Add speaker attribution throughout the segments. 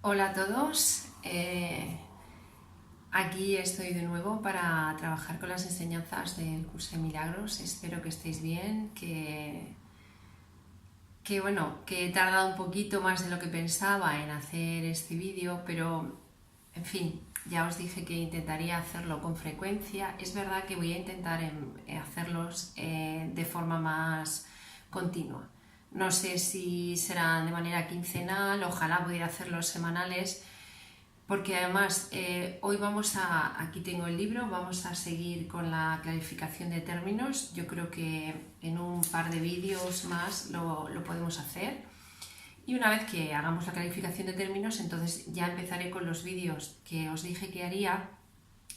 Speaker 1: Hola a todos, aquí estoy de nuevo para trabajar con las enseñanzas del curso de milagros. Espero que estéis bien, que he tardado un poquito más de lo que pensaba en hacer este vídeo, pero en fin, ya os dije que intentaría hacerlo con frecuencia. Es verdad que voy a intentar hacerlos de forma más continua. No sé si serán de manera quincenal, ojalá pudiera hacerlos semanales, porque además hoy aquí tengo el libro, vamos a seguir con la clarificación de términos. Yo creo que en un par de vídeos más lo podemos hacer. Y una vez que hagamos la clarificación de términos, entonces ya empezaré con los vídeos que os dije que haría,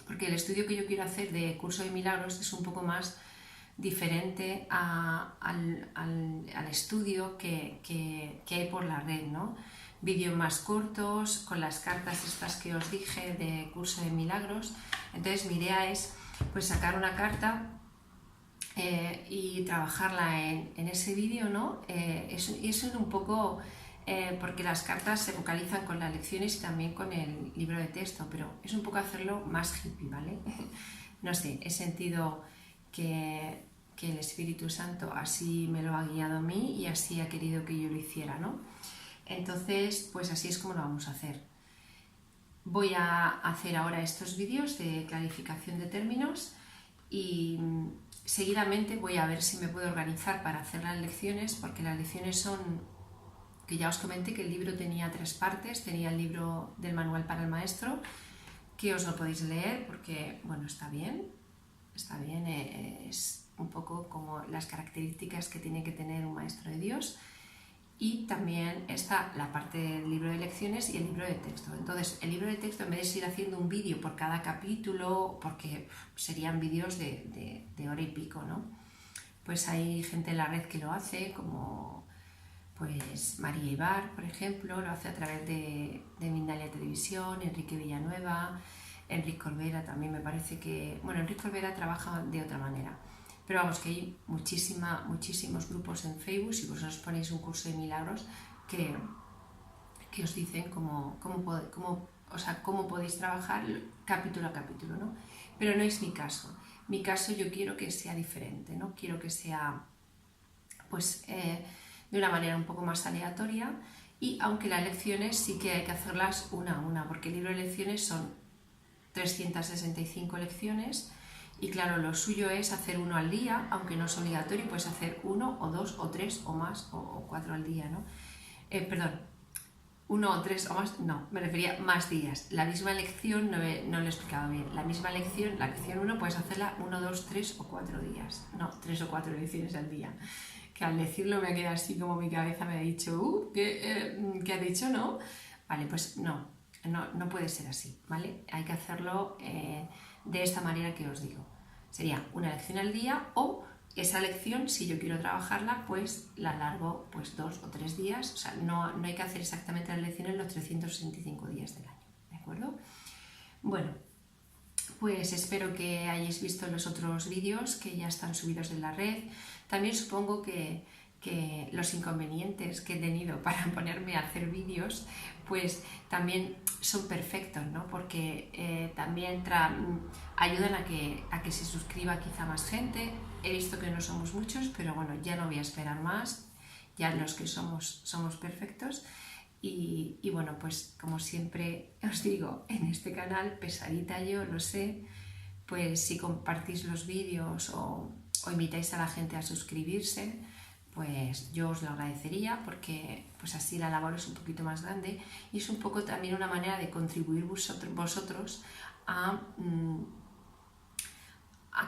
Speaker 1: porque el estudio que yo quiero hacer de curso de milagros es un poco más diferente al estudio que hay por la red, ¿no? Vídeos más cortos, con las cartas estas que os dije de curso de milagros. Entonces mi idea es pues sacar una carta y trabajarla en ese vídeo, ¿no? Eso es un poco porque las cartas se focalizan con las lecciones y también con el libro de texto, pero es un poco hacerlo más hippie, ¿vale? No sé, he sentido que el Espíritu Santo así me lo ha guiado a mí y así ha querido que yo lo hiciera, ¿no? Entonces, pues así es como lo vamos a hacer. Voy a hacer ahora estos vídeos de clarificación de términos y seguidamente voy a ver si me puedo organizar para hacer las lecciones, porque las lecciones son, que ya os comenté que el libro tenía 3 partes, tenía el libro del manual para el maestro, que os lo podéis leer porque, bueno, está bien, es un poco como las características que tiene que tener un maestro de Dios. Y también está la parte del libro de lecciones y el libro de texto. Entonces, el libro de texto, en vez de ir haciendo un vídeo por cada capítulo, porque serían vídeos de hora y pico, ¿no? Pues hay gente en la red que lo hace, como pues María Ibar, por ejemplo, lo hace a través de Mindalia Televisión, Enrique Villanueva, Enrique Corbera también me parece que... Bueno, Enrique Corbera trabaja de otra manera. Pero vamos, que hay muchísimos grupos en Facebook, si vosotros ponéis un curso de milagros, que os dicen cómo podéis trabajar capítulo a capítulo, ¿no? Pero no es mi caso. Mi caso yo quiero que sea diferente, ¿no? Quiero que sea, pues, de una manera un poco más aleatoria, y aunque las lecciones sí que hay que hacerlas una a una, porque el libro de lecciones son 365 lecciones. Y claro, lo suyo es hacer uno al día, aunque no es obligatorio, puedes hacer uno o dos o tres o más o 4 al día, ¿no? Perdón, uno o tres o más, no, me refería más días. La misma lección, no lo he explicado bien, la misma lección, la lección 1 puedes hacerla 1, 2, 3 o 4 días, no, 3 o 4 lecciones al día. Que al decirlo me ha quedado así como mi cabeza me ha dicho, ¿qué ha dicho, no? Vale, pues no puede ser así, ¿vale? Hay que hacerlo de esta manera que os digo. Sería una lección al día, o esa lección, si yo quiero trabajarla, pues la alargo pues 2 o 3 días. O sea, no hay que hacer exactamente las lecciones los 365 días del año, ¿de acuerdo? Bueno, pues espero que hayáis visto los otros vídeos que ya están subidos en la red. También supongo que los inconvenientes que he tenido para ponerme a hacer vídeos pues también son perfectos, ¿no? Porque también ayudan a que se suscriba quizá más gente. He visto que no somos muchos, pero bueno, ya no voy a esperar más, ya los que somos perfectos. Y bueno, pues como siempre os digo, en este canal, pesadita yo, lo sé, pues si compartís los vídeos o invitáis a la gente a suscribirse, pues yo os lo agradecería, porque pues así la labor es un poquito más grande y es un poco también una manera de contribuir vosotros a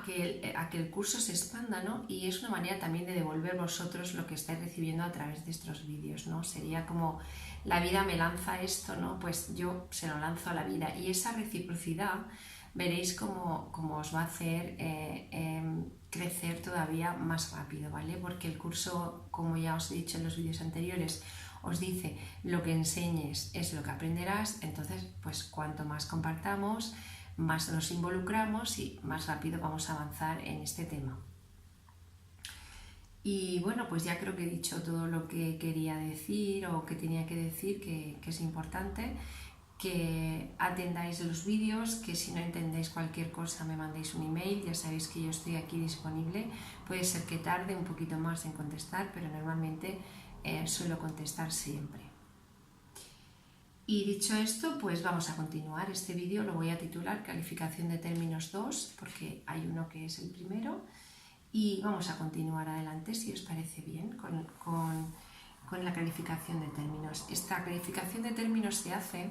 Speaker 1: que el curso se expanda, ¿no? Y es una manera también de devolver vosotros lo que estáis recibiendo a través de estos vídeos, ¿no? Sería como la vida me lanza esto, ¿no? Pues yo se lo lanzo a la vida, y esa reciprocidad veréis cómo os va a hacer crecer todavía más rápido, ¿vale? Porque el curso, como ya os he dicho en los vídeos anteriores, os dice lo que enseñes es lo que aprenderás. Entonces, pues cuanto más compartamos, más nos involucramos y más rápido vamos a avanzar en este tema. Y bueno, pues ya creo que he dicho todo lo que quería decir o que tenía que decir, que es importante, que atendáis los vídeos, que si no entendéis cualquier cosa me mandéis un email, ya sabéis que yo estoy aquí disponible. Puede ser que tarde un poquito más en contestar, pero normalmente suelo contestar siempre. Y dicho esto, pues vamos a continuar. Este vídeo lo voy a titular Calificación de términos 2, porque hay uno que es el primero. Y vamos a continuar adelante, si os parece bien, con la calificación de términos. Esta calificación de términos se hace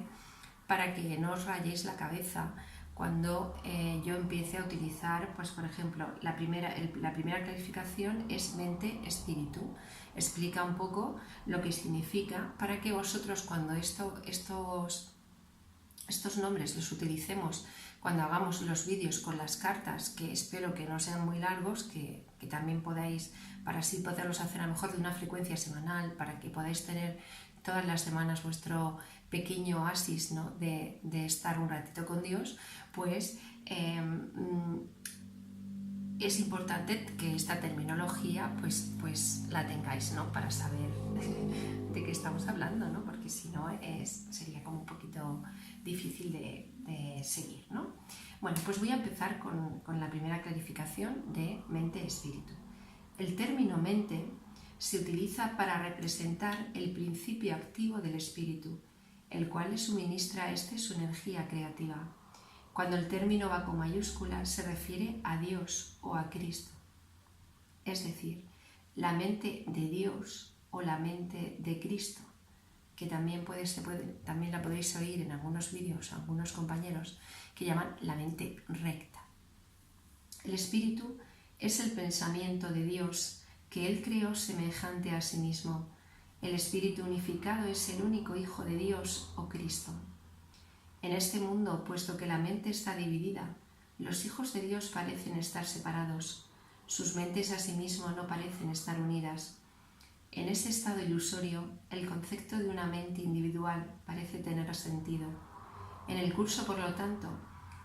Speaker 1: para que no os rayéis la cabeza cuando yo empiece a utilizar, pues por ejemplo, la primera calificación es mente-espíritu. Explica un poco lo que significa para que vosotros cuando estos nombres los utilicemos cuando hagamos los vídeos con las cartas, que espero que no sean muy largos, que también podáis, para así poderlos hacer a lo mejor de una frecuencia semanal, para que podáis tener todas las semanas vuestro pequeño oasis, ¿no?, de estar un ratito con Dios, pues es importante que esta terminología pues la tengáis, ¿no?, para saber de qué estamos hablando, ¿no?, porque si no sería como un poquito difícil de seguir, ¿no? Bueno, pues voy a empezar con la primera clarificación de mente-espíritu. El término mente se utiliza para representar el principio activo del espíritu, el cual le suministra a este su energía creativa. Cuando el término va con mayúscula se refiere a Dios o a Cristo. Es decir, la mente de Dios o la mente de Cristo, que también la podéis oír en algunos vídeos, algunos compañeros, que llaman la mente recta. El espíritu es el pensamiento de Dios que Él creó semejante a sí mismo. El espíritu unificado es el único Hijo de Dios o Cristo. En este mundo, puesto que la mente está dividida, los hijos de Dios parecen estar separados. Sus mentes a sí mismos no parecen estar unidas. En ese estado ilusorio, el concepto de una mente individual parece tener sentido. En el curso, por lo tanto,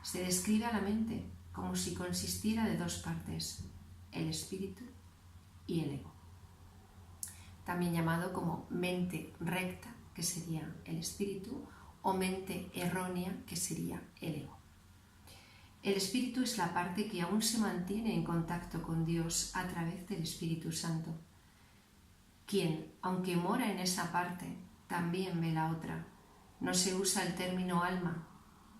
Speaker 1: se describe a la mente como si consistiera de dos partes, el espíritu y el ego. También llamado como mente recta, que sería el espíritu, o mente errónea, que sería el ego. El espíritu es la parte que aún se mantiene en contacto con Dios a través del Espíritu Santo, quien, aunque mora en esa parte, también ve la otra. No se usa el término alma,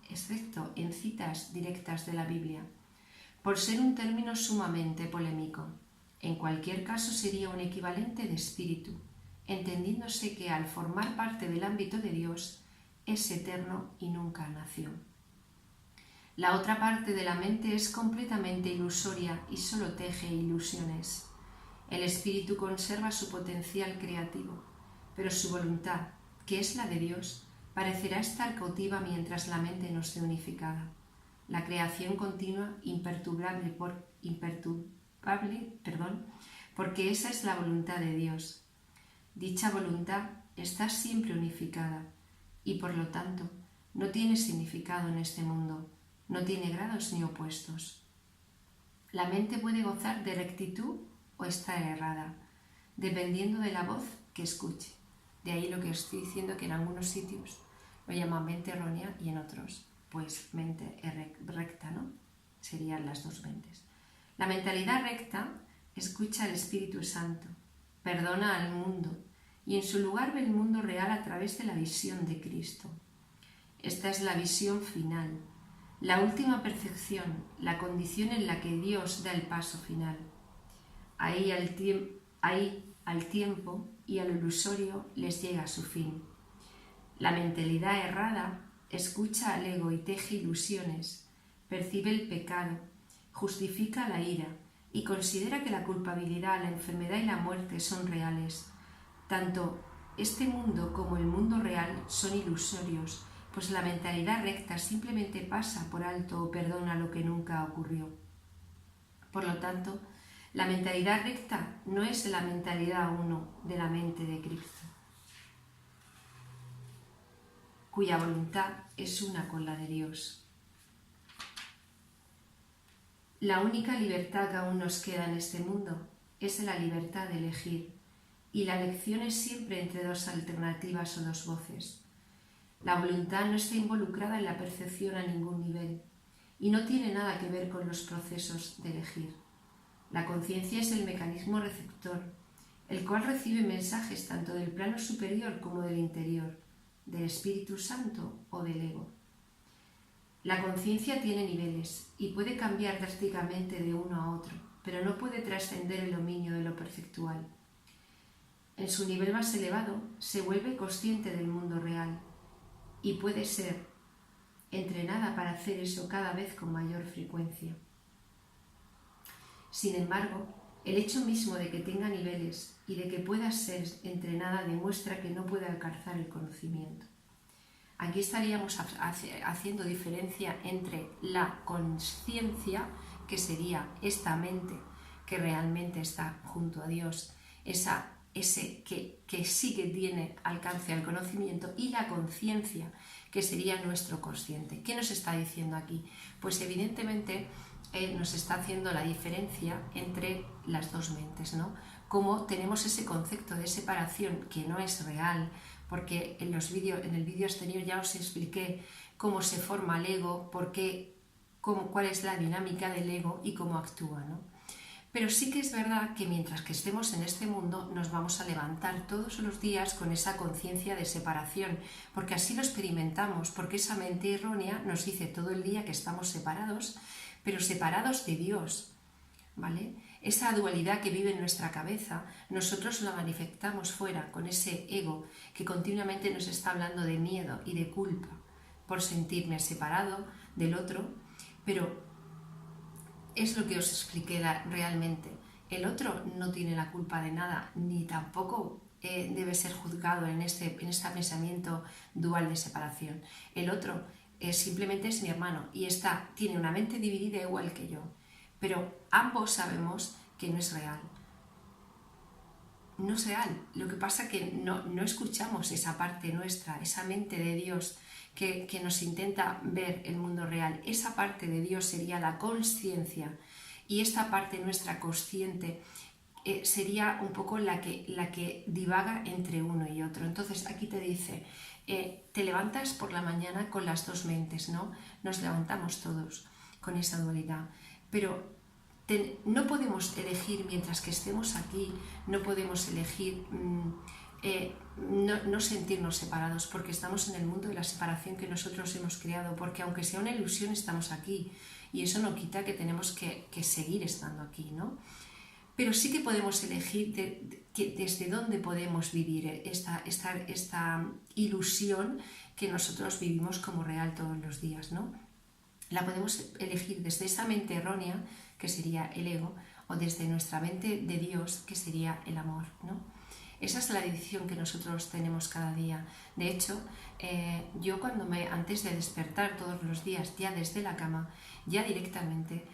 Speaker 1: excepto en citas directas de la Biblia, por ser un término sumamente polémico. En cualquier caso sería un equivalente de espíritu, entendiéndose que al formar parte del ámbito de Dios, es eterno y nunca nació. La otra parte de la mente es completamente ilusoria y solo teje ilusiones. El espíritu conserva su potencial creativo, pero su voluntad, que es la de Dios, parecerá estar cautiva mientras la mente no esté unificada. La creación continúa imperturbable, porque esa es la voluntad de Dios. Dicha voluntad está siempre unificada y, por lo tanto, no tiene significado en este mundo, no tiene grados ni opuestos. La mente puede gozar de rectitud o estar errada, dependiendo de la voz que escuche. De ahí lo que estoy diciendo, que en algunos sitios lo llaman mente errónea y en otros, pues mente recta, ¿no? Serían las dos mentes. La mentalidad recta escucha al Espíritu Santo, perdona al mundo y en su lugar ve el mundo real a través de la visión de Cristo. Esta es la visión final, la última perfección, la condición en la que Dios da el paso final. Ahí al tiempo y al ilusorio les llega su fin. La mentalidad errada escucha al ego y teje ilusiones, percibe el pecado, justifica la ira y considera que la culpabilidad, la enfermedad y la muerte son reales. Tanto este mundo como el mundo real son ilusorios, pues la mentalidad recta simplemente pasa por alto o perdona lo que nunca ocurrió. Por lo tanto, la mentalidad recta no es la mentalidad uno de la mente de Cristo, cuya voluntad es una con la de Dios. La única libertad que aún nos queda en este mundo es la libertad de elegir, y la elección es siempre entre dos alternativas o dos voces. La voluntad no está involucrada en la percepción a ningún nivel y no tiene nada que ver con los procesos de elegir. La conciencia es el mecanismo receptor, el cual recibe mensajes tanto del plano superior como del interior, del Espíritu Santo o del ego. La conciencia tiene niveles y puede cambiar drásticamente de uno a otro, pero no puede trascender el dominio de lo perceptual. En su nivel más elevado se vuelve consciente del mundo real y puede ser entrenada para hacer eso cada vez con mayor frecuencia. Sin embargo, el hecho mismo de que tenga niveles y de que pueda ser entrenada demuestra que no puede alcanzar el conocimiento. Aquí estaríamos haciendo diferencia entre la consciencia, que sería esta mente que realmente está junto a Dios, ese que sí que tiene alcance al conocimiento, y la conciencia, que sería nuestro consciente. ¿Qué nos está diciendo aquí? Pues evidentemente nos está haciendo la diferencia entre las dos mentes, ¿no? Como tenemos ese concepto de separación que no es real, porque en el vídeo anterior ya os expliqué cómo se forma el ego, cuál es la dinámica del ego y cómo actúa, ¿no? Pero sí que es verdad que mientras que estemos en este mundo nos vamos a levantar todos los días con esa conciencia de separación, porque así lo experimentamos, porque esa mente errónea nos dice todo el día que estamos separados, pero separados de Dios, ¿vale? Esa dualidad que vive en nuestra cabeza, nosotros la manifestamos fuera con ese ego que continuamente nos está hablando de miedo y de culpa por sentirme separado del otro, pero es lo que os expliqué realmente. El otro no tiene la culpa de nada, ni tampoco debe ser juzgado en este pensamiento dual de separación. El otro simplemente es mi hermano y tiene una mente dividida igual que yo, pero ambos sabemos que no es real. No es real. Lo que pasa es que no escuchamos esa parte nuestra, esa mente de Dios que nos intenta ver el mundo real. Esa parte de Dios sería la consciencia, y esta parte nuestra consciente sería un poco la que divaga entre uno y otro. Entonces aquí te dice, te levantas por la mañana con las dos mentes, ¿no? Nos levantamos todos con esa dualidad, pero no podemos elegir mientras que estemos aquí, no podemos elegir no sentirnos separados, porque estamos en el mundo de la separación que nosotros hemos creado, porque aunque sea una ilusión estamos aquí, y eso no quita que tenemos que seguir estando aquí, ¿no? Pero sí que podemos elegir desde dónde podemos vivir esta ilusión que nosotros vivimos como real todos los días, ¿no? La podemos elegir desde esa mente errónea, que sería el ego, o desde nuestra mente de Dios, que sería el amor, ¿no? Esa es la decisión que nosotros tenemos cada día. De hecho, yo antes de despertar todos los días, ya desde la cama, ya directamente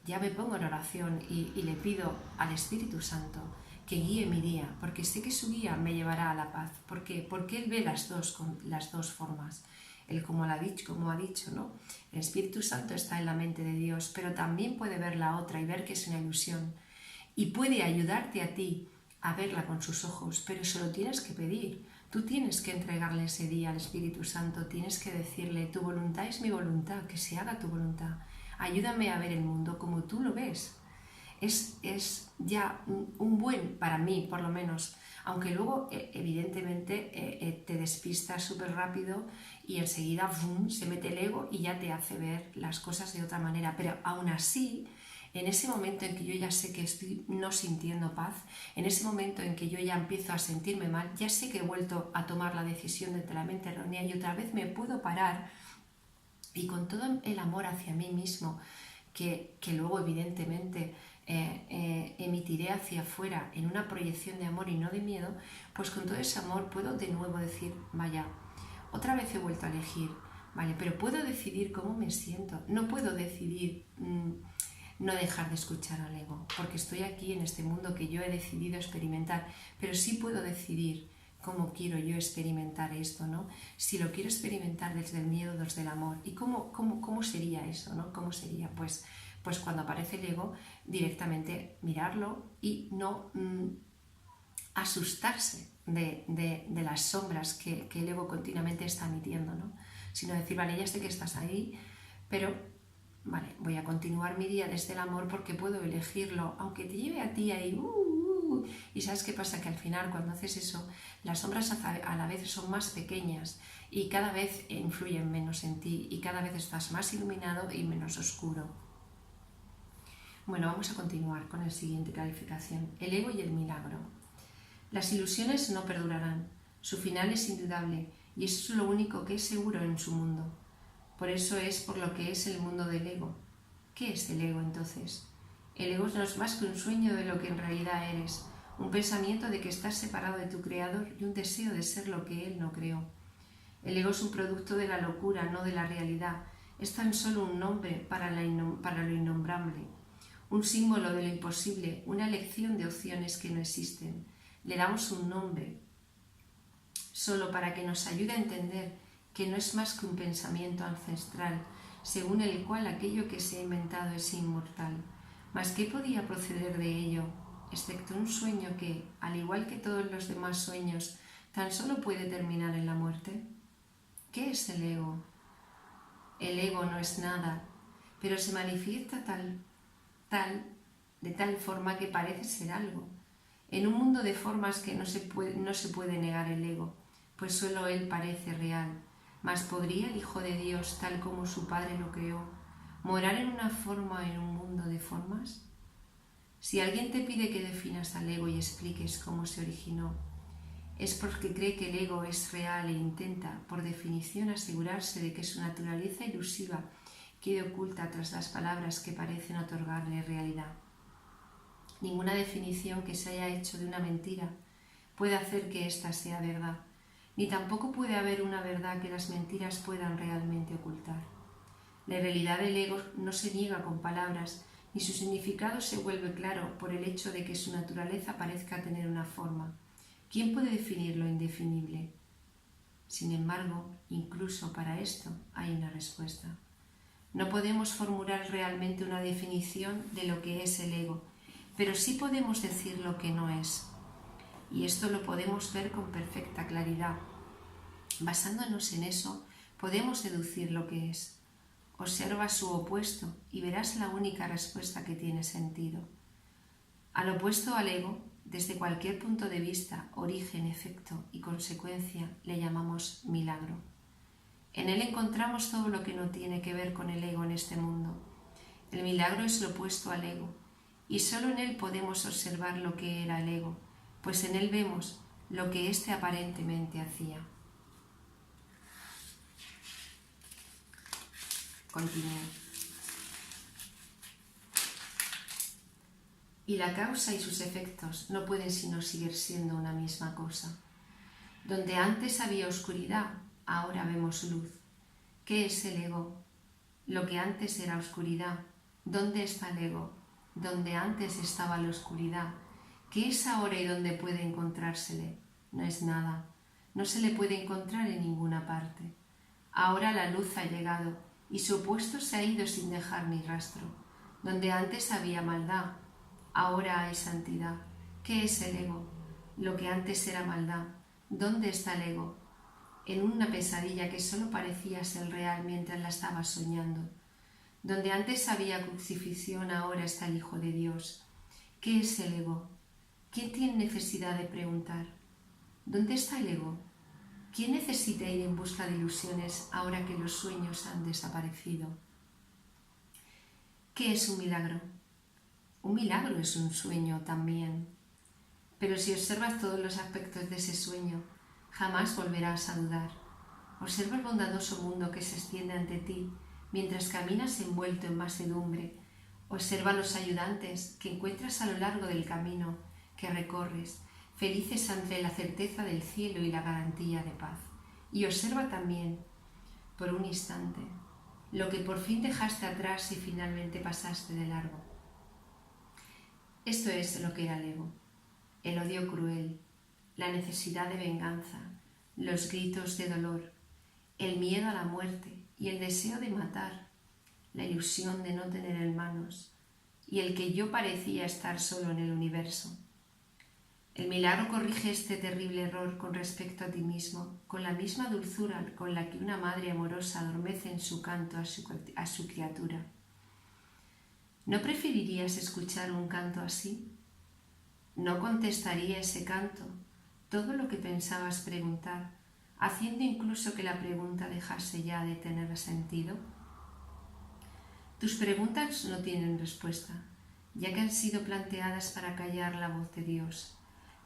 Speaker 1: ya me pongo en oración y le pido al Espíritu Santo que guíe mi día, porque sé que su guía me llevará a la paz. ¿Por qué? Porque Él ve las dos formas. Él, como ha dicho, ¿no? El Espíritu Santo está en la mente de Dios, pero también puede ver la otra y ver que es una ilusión. Y puede ayudarte a ti a verla con sus ojos, pero eso lo tienes que pedir. Tú tienes que entregarle ese día al Espíritu Santo, tienes que decirle, tu voluntad es mi voluntad, que se haga tu voluntad. Ayúdame a ver el mundo como tú lo ves. Es ya un buen, para mí por lo menos, aunque luego evidentemente te despistas súper rápido y enseguida se mete el ego y ya te hace ver las cosas de otra manera, pero aún así, en ese momento en que yo ya sé que estoy no sintiendo paz, en ese momento en que yo ya empiezo a sentirme mal, ya sé que he vuelto a tomar la decisión de la mente errónea y otra vez me puedo parar y con todo el amor hacia mí mismo, que luego evidentemente emitiré hacia afuera en una proyección de amor y no de miedo, pues con todo ese amor puedo de nuevo decir, vaya, otra vez he vuelto a elegir, vale, pero puedo decidir cómo me siento, no puedo decidir no dejar de escuchar al ego, porque estoy aquí en este mundo que yo he decidido experimentar, pero sí puedo decidir cómo quiero yo experimentar esto, ¿no? Si lo quiero experimentar desde el miedo, desde el amor, ¿y cómo sería eso, ¿no? ¿Cómo sería? Pues pues cuando aparece el ego, directamente mirarlo y no asustarse de las sombras que el ego continuamente está emitiendo, ¿no? Sino decir, vale, ya sé que estás ahí, pero vale, voy a continuar mi día desde el amor porque puedo elegirlo, aunque te lleve a ti ahí. Y ¿sabes qué pasa? Que al final, cuando haces eso, las sombras a la vez son más pequeñas y cada vez influyen menos en ti y cada vez estás más iluminado y menos oscuro. Bueno, vamos a continuar con la siguiente calificación. El ego y el milagro. Las ilusiones no perdurarán, su final es indudable y eso es lo único que es seguro en su mundo. Por eso es por lo que es el mundo del ego. ¿Qué es el ego entonces? El ego no es más que un sueño de lo que en realidad eres, un pensamiento de que estás separado de tu creador y un deseo de ser lo que él no creó. El ego es un producto de la locura, no de la realidad. Es tan solo un nombre para lo innombrable, un símbolo de lo imposible, una elección de opciones que no existen. Le damos un nombre solo para que nos ayude a entender que no es más que un pensamiento ancestral, según el cual aquello que se ha inventado es inmortal. ¿Mas qué podía proceder de ello, excepto un sueño que, al igual que todos los demás sueños, tan solo puede terminar en la muerte? ¿Qué es el ego? El ego no es nada, pero se manifiesta de tal forma que parece ser algo. En un mundo de formas que no se puede negar el ego, pues solo él parece real. Mas ¿podría el Hijo de Dios, tal como su Padre lo creó, morar en una forma en un mundo de formas? Si alguien te pide que definas al ego y expliques cómo se originó, es porque cree que el ego es real e intenta, por definición, asegurarse de que su naturaleza ilusiva quede oculta tras las palabras que parecen otorgarle realidad. Ninguna definición que se haya hecho de una mentira puede hacer que ésta sea verdad, ni tampoco puede haber una verdad que las mentiras puedan realmente ocultar. La realidad del ego no se niega con palabras, ni su significado se vuelve claro por el hecho de que su naturaleza parezca tener una forma. ¿Quién puede definir lo indefinible? Sin embargo, incluso para esto hay una respuesta. No podemos formular realmente una definición de lo que es el ego, pero sí podemos decir lo que no es. Y esto lo podemos ver con perfecta claridad. Basándonos en eso, podemos deducir lo que es. Observa su opuesto y verás la única respuesta que tiene sentido. Al opuesto al ego, desde cualquier punto de vista, origen, efecto y consecuencia, le llamamos milagro. En él encontramos todo lo que no tiene que ver con el ego en este mundo. El milagro es lo opuesto al ego, y solo en él podemos observar lo que era el ego, pues en él vemos lo que éste aparentemente hacía. Continúo. Y la causa y sus efectos no pueden sino seguir siendo una misma cosa. Donde antes había oscuridad, ahora vemos luz. ¿Qué es el ego? Lo que antes era oscuridad. ¿Dónde está el ego? Donde antes estaba la oscuridad. ¿Qué es ahora y dónde puede encontrársele? No es nada. No se le puede encontrar en ninguna parte. Ahora la luz ha llegado y su opuesto se ha ido sin dejar ni rastro. Donde antes había maldad, ahora hay santidad. ¿Qué es el ego? Lo que antes era maldad. ¿Dónde está el ego? En una pesadilla que solo parecía ser real mientras la estaba soñando. Donde antes había crucifixión, ahora está el Hijo de Dios. ¿Qué es el ego? ¿Quién tiene necesidad de preguntar? ¿Dónde está el ego? ¿Quién necesita ir en busca de ilusiones ahora que los sueños han desaparecido? ¿Qué es un milagro? Un milagro es un sueño también. Pero si observas todos los aspectos de ese sueño, jamás volverás a dudar. Observa el bondadoso mundo que se extiende ante ti mientras caminas envuelto en mansedumbre. Observa los ayudantes que encuentras a lo largo del camino que recorres, felices ante la certeza del cielo y la garantía de paz. Y observa también, por un instante, lo que por fin dejaste atrás y finalmente pasaste de largo. Esto es lo que era el ego: el odio cruel, la necesidad de venganza, los gritos de dolor, el miedo a la muerte y el deseo de matar, la ilusión de no tener hermanos y el que yo parecía estar solo en el universo. El milagro corrige este terrible error con respecto a ti mismo, con la misma dulzura con la que una madre amorosa adormece en su canto a su criatura. ¿No preferirías escuchar un canto así? ¿No contestaría ese canto todo lo que pensabas preguntar, haciendo incluso que la pregunta dejase ya de tener sentido? Tus preguntas no tienen respuesta, ya que han sido planteadas para callar la voz de Dios,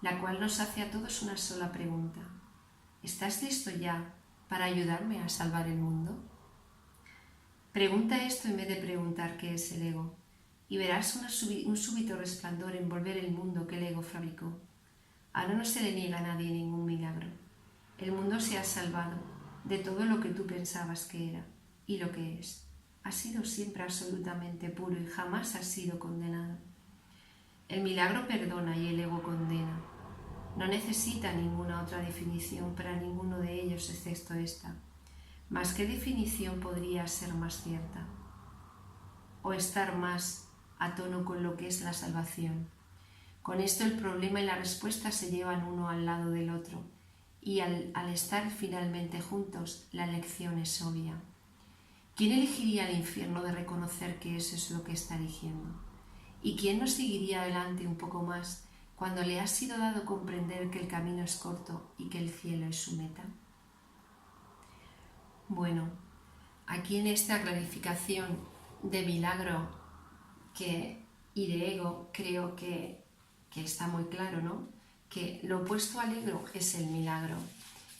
Speaker 1: la cual nos hace a todos una sola pregunta. ¿Estás listo ya para ayudarme a salvar el mundo? Pregunta esto en vez de preguntar qué es el ego, y verás un súbito resplandor envolver el mundo que el ego fabricó. Ahora no se le niega a nadie ningún milagro. El mundo se ha salvado de todo lo que tú pensabas que era y lo que es. Ha sido siempre absolutamente puro y jamás ha sido condenado. El milagro perdona y el ego condena. No necesita ninguna otra definición para ninguno de ellos excepto esta. Mas ¿qué definición podría ser más cierta? O estar más a tono con lo que es la salvación. Con esto el problema y la respuesta se llevan uno al lado del otro, y al estar finalmente juntos, la elección es obvia. ¿Quién elegiría el infierno de reconocer que eso es lo que está eligiendo? ¿Y quién no seguiría adelante un poco más cuando le ha sido dado comprender que el camino es corto y que el cielo es su meta? Bueno, aquí en esta clarificación de milagro y de ego creo que está muy claro, ¿no? Que lo opuesto al ego es el milagro.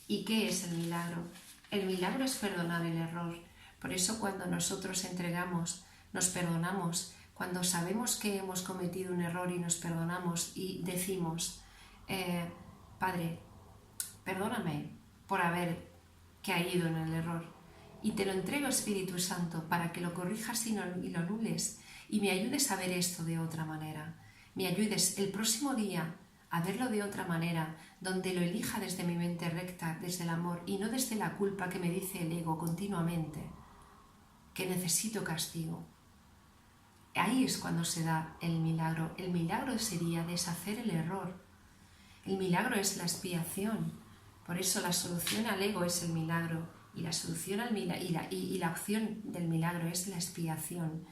Speaker 1: ¿Y qué es el milagro? El milagro es perdonar el error. Por eso cuando nosotros entregamos, nos perdonamos, cuando sabemos que hemos cometido un error y nos perdonamos y decimos, Padre, perdóname por haber caído en el error y te lo entrego, Espíritu Santo, para que lo corrijas y lo anules y me ayudes a ver esto de otra manera. Me ayudes el próximo día a verlo de otra manera, donde lo elija desde mi mente recta, desde el amor y no desde la culpa que me dice el ego continuamente, que necesito castigo. Ahí es cuando se da el milagro. El milagro sería deshacer el error. El milagro es la expiación. Por eso la solución al ego es el milagro y la solución y la opción del milagro es la expiación.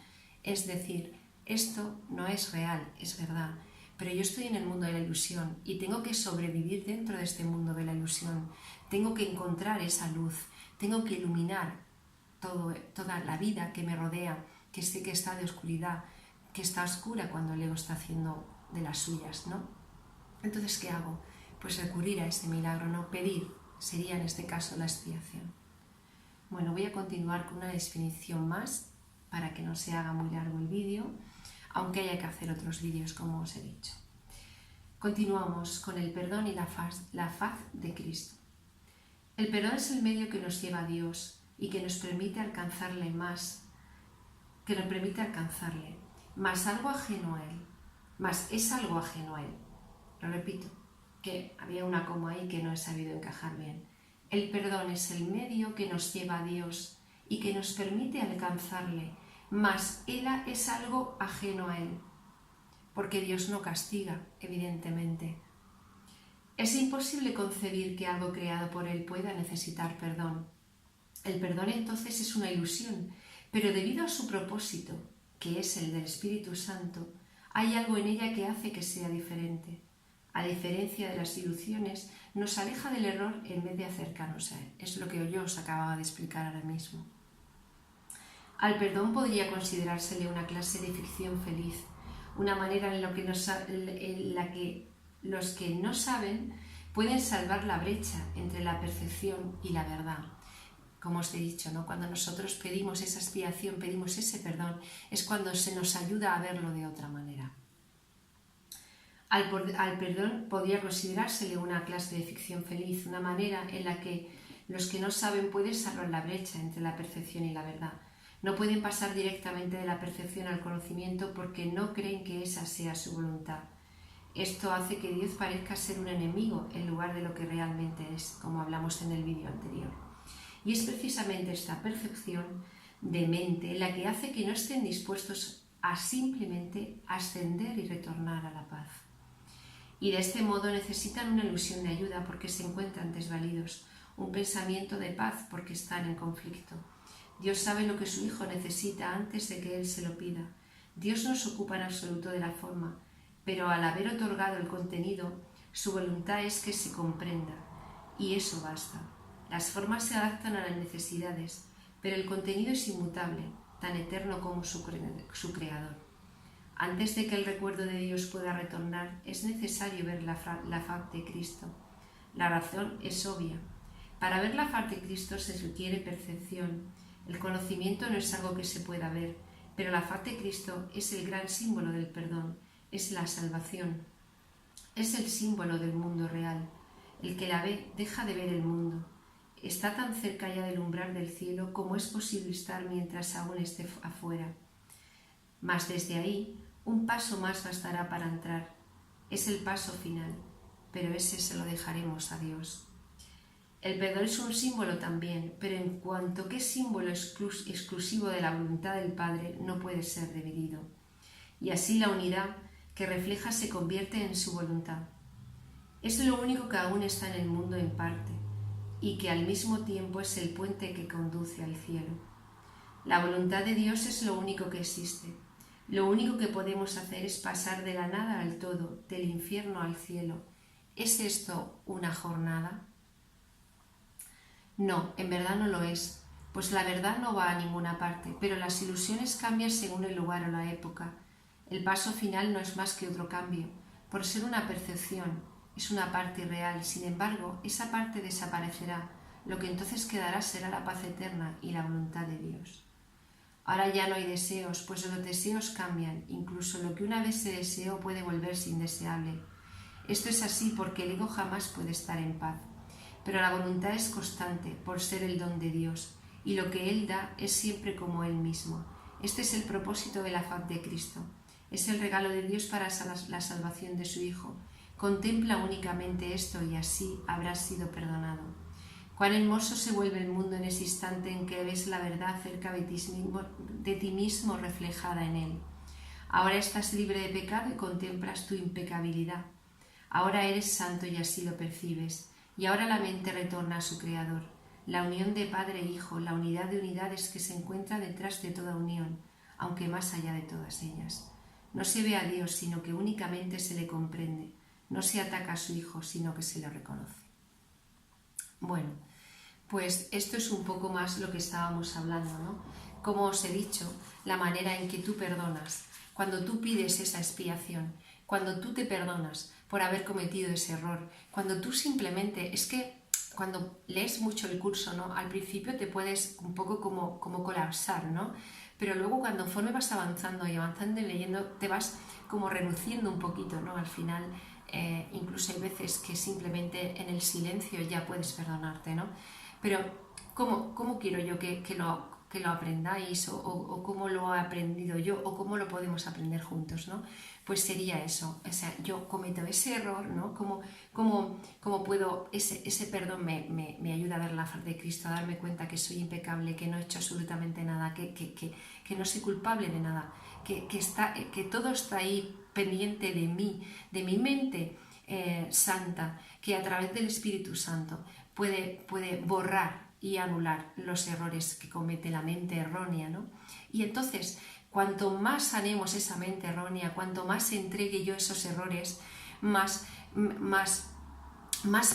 Speaker 1: Es decir, esto no es real, es verdad, pero yo estoy en el mundo de la ilusión y tengo que sobrevivir dentro de este mundo de la ilusión. Tengo que encontrar esa luz, tengo que iluminar toda la vida que me rodea, que sé que está de oscuridad, que está oscura cuando el ego está haciendo de las suyas, ¿no? Entonces, ¿qué hago? Pues recurrir a ese milagro, ¿no? Pedir sería en este caso la expiación. Bueno, voy a continuar con una definición más para que no se haga muy largo el vídeo, aunque haya que hacer otros vídeos como os he dicho. Continuamos con el perdón y la faz de Cristo. El perdón es el medio que nos lleva a Dios y que nos permite alcanzarle más, más algo ajeno a Él, más es algo ajeno a Él. Lo repito, que había una coma ahí que no he sabido encajar bien. El perdón es el medio que nos lleva a Dios y que nos permite alcanzarle, mas Él es algo ajeno a Él, porque Dios no castiga, evidentemente. Es imposible concebir que algo creado por Él pueda necesitar perdón. El perdón entonces es una ilusión, pero debido a su propósito, que es el del Espíritu Santo, hay algo en ella que hace que sea diferente. A diferencia de las ilusiones, nos aleja del error en vez de acercarnos a Él. Es lo que yo os acababa de explicar ahora mismo. Al perdón podría considerársele una clase de ficción feliz, una manera en la que los que no saben pueden salvar la brecha entre la percepción y la verdad. Como os he dicho, ¿no? Cuando nosotros pedimos esa expiación, pedimos ese perdón, es cuando se nos ayuda a verlo de otra manera. Al perdón podría considerársele una clase de ficción feliz, una manera en la que los que no saben pueden salvar la brecha entre la percepción y la verdad. No pueden pasar directamente de la percepción al conocimiento porque no creen que esa sea su voluntad. Esto hace que Dios parezca ser un enemigo en lugar de lo que realmente es, como hablamos en el vídeo anterior. Y es precisamente esta percepción de mente, en la que hace que no estén dispuestos a simplemente ascender y retornar a la paz. Y de este modo necesitan una ilusión de ayuda porque se encuentran desvalidos, un pensamiento de paz porque están en conflicto. Dios sabe lo que su Hijo necesita antes de que Él se lo pida. Dios no se ocupa en absoluto de la forma, pero al haber otorgado el contenido, su voluntad es que se comprenda, y eso basta. Las formas se adaptan a las necesidades, pero el contenido es inmutable, tan eterno como su Creador. Antes de que el recuerdo de Dios pueda retornar, es necesario ver la faz de Cristo. La razón es obvia. Para ver la faz de Cristo se requiere percepción. El conocimiento no es algo que se pueda ver, pero la faz de Cristo es el gran símbolo del perdón, es la salvación. Es el símbolo del mundo real. El que la ve deja de ver el mundo. Está tan cerca ya del umbral del cielo como es posible estar mientras aún esté afuera. Mas desde ahí, un paso más bastará para entrar. Es el paso final, pero ese se lo dejaremos a Dios. El perdón es un símbolo también, pero en cuanto que es símbolo exclusivo de la voluntad del Padre, no puede ser dividido. Y así la unidad que refleja se convierte en su voluntad. Es lo único que aún está en el mundo en parte, y que al mismo tiempo es el puente que conduce al cielo. La voluntad de Dios es lo único que existe. Lo único que podemos hacer es pasar de la nada al todo, del infierno al cielo. ¿Es esto una jornada? No, en verdad no lo es, pues la verdad no va a ninguna parte, pero las ilusiones cambian según el lugar o la época. El paso final no es más que otro cambio, por ser una percepción, es una parte irreal. Sin embargo, esa parte desaparecerá, lo que entonces quedará será la paz eterna y la voluntad de Dios. Ahora ya no hay deseos, pues los deseos cambian, incluso lo que una vez se deseó puede volverse indeseable. Esto es así porque el ego jamás puede estar en paz. Pero la voluntad es constante por ser el don de Dios, y lo que Él da es siempre como Él mismo. Este es el propósito de la faz de Cristo. Es el regalo de Dios para la salvación de su Hijo. Contempla únicamente esto y así habrás sido perdonado. Cuán hermoso se vuelve el mundo en ese instante en que ves la verdad acerca de ti mismo reflejada en Él. Ahora estás libre de pecado y contemplas tu impecabilidad. Ahora eres santo y así lo percibes. Y ahora la mente retorna a su Creador, la unión de Padre e Hijo, la unidad de unidades que se encuentra detrás de toda unión, aunque más allá de todas ellas. No se ve a Dios, sino que únicamente se le comprende. No se ataca a su Hijo, sino que se le reconoce. Bueno, pues esto es un poco más lo que estábamos hablando, ¿no? Como os he dicho, la manera en que tú perdonas, cuando tú pides esa expiación, cuando tú te perdonas por haber cometido ese error, cuando tú simplemente, es que cuando lees mucho el curso, ¿no? Al principio te puedes un poco como colapsar, ¿no? Pero luego conforme vas avanzando y avanzando y leyendo, te vas como reduciendo un poquito, ¿no? Al final, incluso hay veces que simplemente en el silencio ya puedes perdonarte, ¿no? Pero ¿cómo quiero yo que lo aprendáis o cómo lo he aprendido yo o cómo lo podemos aprender juntos, ¿no? Pues sería eso, o sea, yo cometo ese error, ¿no? ¿Cómo puedo, ese perdón me ayuda a ver la faz de Cristo, a darme cuenta que soy impecable, que no he hecho absolutamente nada, que no soy culpable de nada, que todo está ahí pendiente de mí, de mi mente santa, que a través del Espíritu Santo puede borrar y anular los errores que comete la mente errónea, ¿no? Y entonces, cuanto más sanemos esa mente errónea, cuanto más entregue yo esos errores, más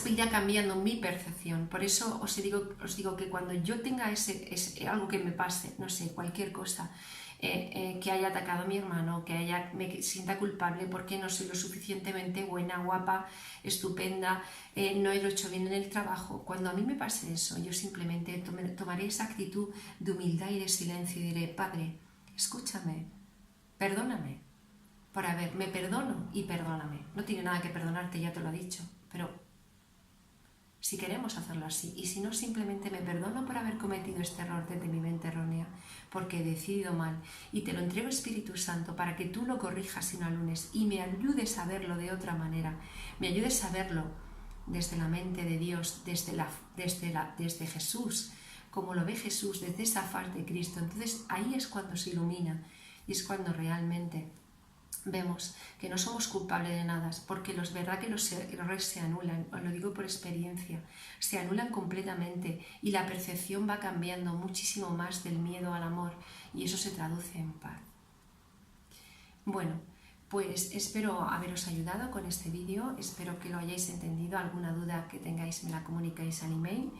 Speaker 1: irá cambiando mi percepción. Por eso os digo que cuando yo tenga algo que me pase, no sé, cualquier cosa, que haya atacado a mi hermano, me sienta culpable porque no soy lo suficientemente buena, guapa, estupenda, no lo he hecho bien en el trabajo. Cuando a mí me pase eso, yo simplemente tomaré esa actitud de humildad y de silencio y diré: Padre, escúchame, perdóname, me perdono y perdóname. No tiene nada que perdonarte, ya te lo he dicho, pero si queremos hacerlo así, y si no, simplemente me perdono por haber cometido este error desde mi mente errónea, porque he decidido mal, y te lo entrego, Espíritu Santo, para que tú lo corrijas y no alunes, y me ayudes a verlo de otra manera, me ayudes a verlo desde la mente de Dios, desde Jesús, como lo ve Jesús, desde esa faz de Cristo. Entonces ahí es cuando se ilumina y es cuando realmente vemos que no somos culpables de nada, porque es verdad que los errores se anulan, os lo digo por experiencia, se anulan completamente y la percepción va cambiando muchísimo más del miedo al amor y eso se traduce en paz. Bueno, pues espero haberos ayudado con este vídeo, espero que lo hayáis entendido, alguna duda que tengáis me la comunicáis al email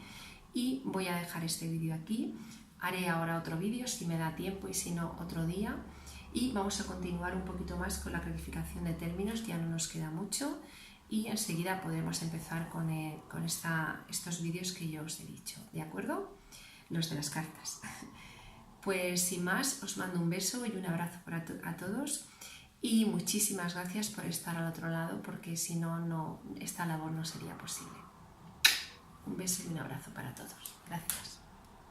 Speaker 1: y voy a dejar este vídeo aquí, haré ahora otro vídeo si me da tiempo y si no otro día. Y vamos a continuar un poquito más con la clarificación de términos, ya no nos queda mucho y enseguida podremos empezar con estos vídeos que yo os he dicho, ¿de acuerdo? Los de las cartas. Pues sin más, os mando un beso y un abrazo a todos y muchísimas gracias por estar al otro lado, porque si no, esta labor no sería posible. Un beso y un abrazo para todos. Gracias.